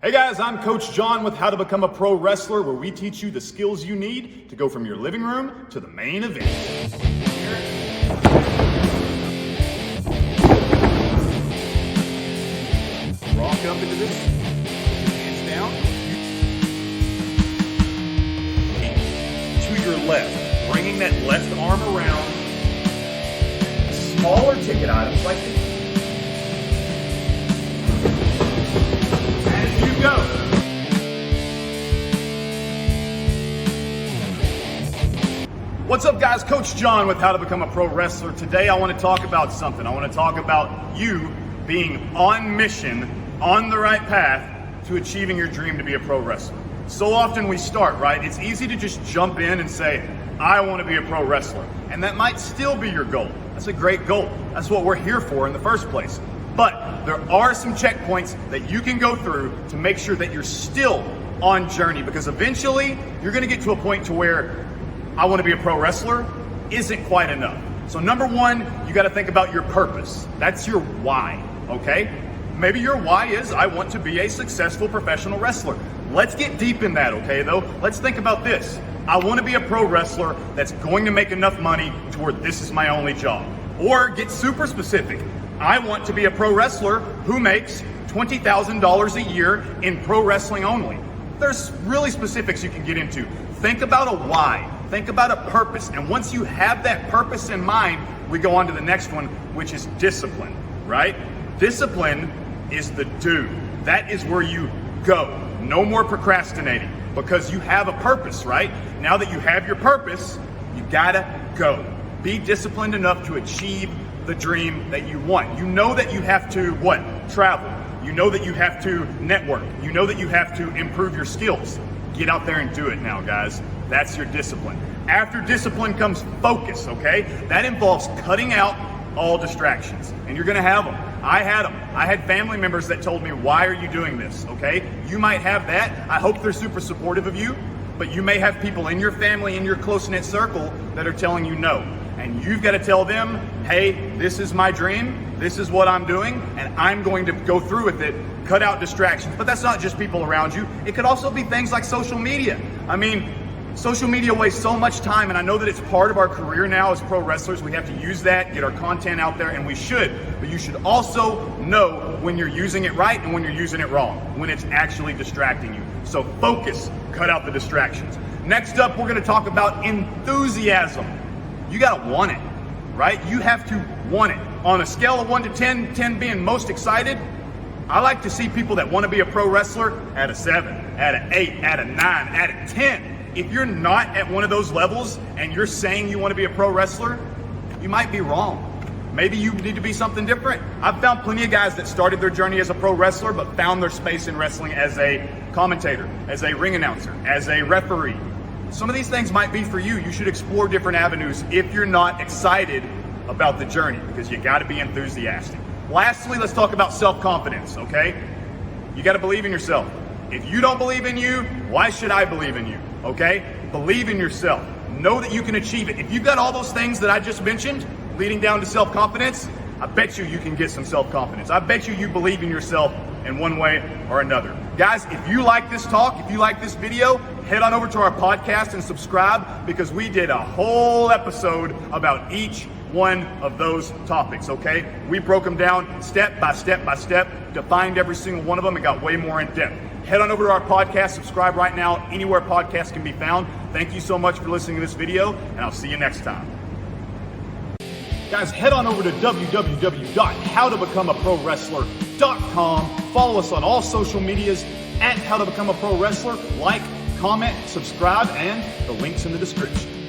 Hey guys, I'm Coach John with How to Become a Pro Wrestler, where we teach you the skills you need to go from your living room to the main event. Rock up into this, hands down. To your left, bringing that left arm around. Smaller ticket items like this. Go. What's up guys, Coach John with How to Become a Pro Wrestler. Today I want to talk about something. I want to talk about you being on mission, on the right path to achieving your dream to be a pro wrestler. So often we start, right? It's easy to just jump in and say, I want to be a pro wrestler. And that might still be your goal. That's a great goal. That's what we're here for in the first place. But there are some checkpoints that you can go through to make sure that you're still on journey, because eventually you're going to get to a point to where I want to be a pro wrestler isn't quite enough. So number one, you got to think about your purpose. That's your why, okay? Maybe your why is I want to be a successful professional wrestler. Let's get deep in that, okay, though? Let's think about this. I want to be a pro wrestler that's going to make enough money to where this is my only job. Or get super specific. I want to be a pro wrestler who makes $20,000 a year in pro wrestling only. There's really specifics you can get into. Think about a why. Think about a purpose. And once you have that purpose in mind, we go on to the next one, which is discipline, right? Discipline is the do. That is where you go. No more procrastinating, because you have a purpose, right? Now that you have your purpose, you gotta go. Be disciplined enough to achieve the dream that you want. You know that you have to travel. You know that you have to network. You know that you have to improve your skills. Get out there and do it now, guys. That's your discipline. After discipline comes focus, okay? That involves cutting out all distractions. And you're gonna have them. I had them. I had family members that told me, why are you doing this, okay? You might have that. I hope they're super supportive of you, but you may have people in your family, in your close-knit circle, that are telling you no. And you've got to tell them, hey, this is my dream, this is what I'm doing, and I'm going to go through with it, cut out distractions. But that's not just people around you. It could also be things like social media. I mean, social media wastes so much time, and I know that it's part of our career now as pro wrestlers. We have to use that, get our content out there, and we should. But you should also know when you're using it right and when you're using it wrong, when it's actually distracting you. So focus, cut out the distractions. Next up, we're gonna talk about enthusiasm. You gotta want it, right? You have to want it. On a scale of 1 to 10, 10 being most excited, I like to see people that want to be a pro wrestler at a 7, at an 8, at a 9, at a 10. If you're not at one of those levels and you're saying you want to be a pro wrestler, you might be wrong. Maybe you need to be something different. I've found plenty of guys that started their journey as a pro wrestler but found their space in wrestling as a commentator, as a ring announcer, as a referee. Some of these things might be for you. You should explore different avenues if you're not excited about the journey, because you gotta be enthusiastic. Lastly, let's talk about self-confidence, okay? You gotta believe in yourself. If you don't believe in you, why should I believe in you, okay? Believe in yourself. Know that you can achieve it. If you've got all those things that I just mentioned, leading down to self-confidence, I bet you can get some self-confidence. I bet you believe in yourself in one way or another. Guys, if you like this talk, if you like this video, head on over to our podcast and subscribe, because we did a whole episode about each one of those topics, okay? We broke them down step by step by step, defined every single one of them, and got way more in depth. Head on over to our podcast, subscribe right now, anywhere podcasts can be found. Thank you so much for listening to this video, and I'll see you next time. Guys, head on over to www.howtobecomeaprowrestler.com. Follow us on all social medias at How to Become a Pro Wrestler. Like, comment, subscribe, and the link's in the description.